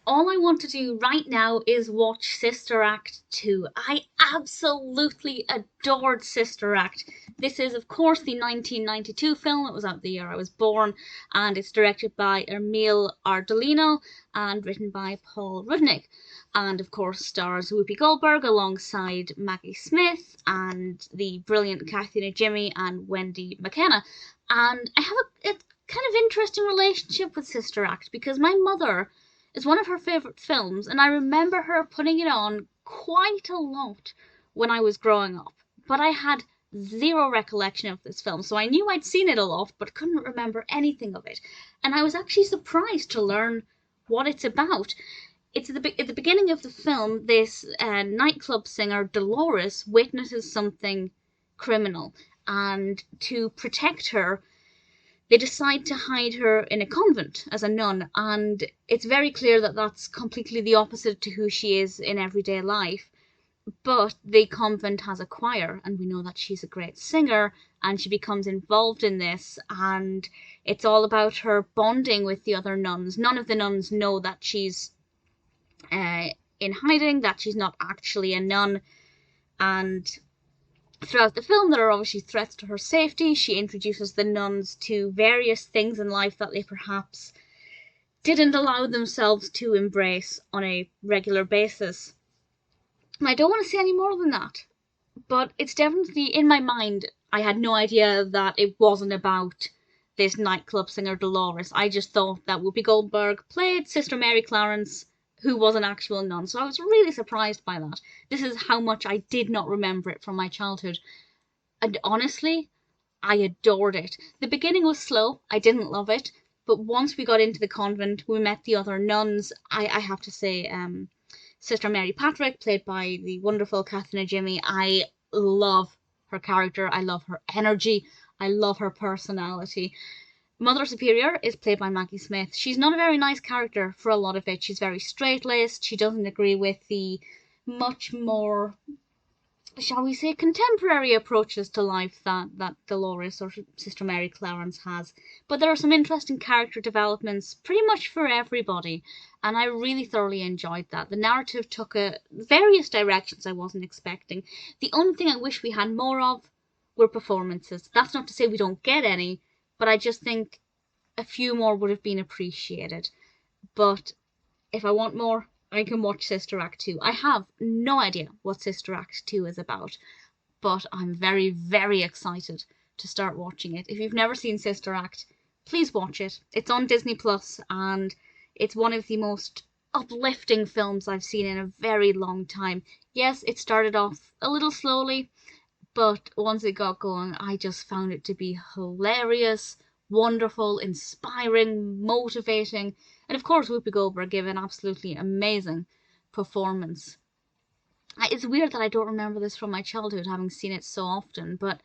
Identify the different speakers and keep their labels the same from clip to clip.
Speaker 1: All I want to do right now is watch Sister Act 2. I absolutely adored Sister Act. This is, of course, the 1992 film. It was out the year I was born, and it's directed by Emil Ardolino and written by Paul Rudnick. And, of course, stars Whoopi Goldberg alongside Maggie Smith and the brilliant Kathy Najimy and Wendy Makkena. And I have a kind of interesting relationship with Sister Act because my mother is one of her favourite films, and I remember her putting it on quite a lot when I was growing up. But I had zero recollection of this film, so I knew I'd seen it a lot, but couldn't remember anything of it. And I was actually surprised to learn what it's about. It's at the beginning of the film, this nightclub singer, Deloris, witnesses something criminal, and to protect her, they decide to hide her in a convent as a nun, and it's very clear that that's completely the opposite to who she is in everyday life. But the convent has a choir, and we know that she's a great singer, and she becomes involved in this, and it's all about her bonding with the other nuns. None of the nuns know that she's in hiding, that she's not actually a nun, and throughout the film, there are obviously threats to her safety. She introduces the nuns to various things in life that they perhaps didn't allow themselves to embrace on a regular basis. And I don't want to say any more than that, but it's definitely in my mind. I had no idea that it wasn't about this nightclub singer Deloris. I just thought that Whoopi Goldberg played Sister Mary Clarence, who was an actual nun. So I was really surprised by that. This is how much I did not remember it from my childhood. And honestly, I adored it. The beginning was slow. I didn't love it. But once we got into the convent, we met the other nuns. I have to say, Sister Mary Patrick, played by the wonderful Kathy Najimy, I love her character. I love her energy. I love her personality. Mother Superior is played by Maggie Smith. She's not a very nice character for a lot of it. She's very straight-laced. She doesn't agree with the much more, shall we say, contemporary approaches to life that Deloris or Sister Mary Clarence has. But there are some interesting character developments pretty much for everybody, and I really thoroughly enjoyed that. The narrative took various directions I wasn't expecting. The only thing I wish we had more of were performances. That's not to say we don't get any, but I just think a few more would have been appreciated. But if I want more, I can watch Sister Act 2. I have no idea what Sister Act 2 is about, but I'm very, very excited to start watching it. If you've never seen Sister Act, please watch it. It's on Disney Plus, and it's one of the most uplifting films I've seen in a very long time. Yes, it started off a little slowly, but once it got going, I just found it to be hilarious, wonderful, inspiring, motivating, and of course Whoopi Goldberg gave an absolutely amazing performance. It's weird that I don't remember this from my childhood, having seen it so often, but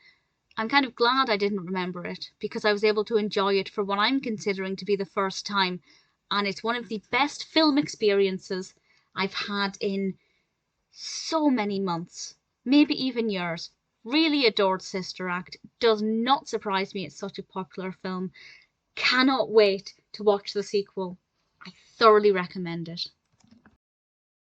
Speaker 1: I'm kind of glad I didn't remember it, because I was able to enjoy it for what I'm considering to be the first time, and it's one of the best film experiences I've had in so many months, maybe even years. Really adored Sister Act. Does not surprise me it's such a popular film. Cannot wait to watch the sequel. I thoroughly recommend it.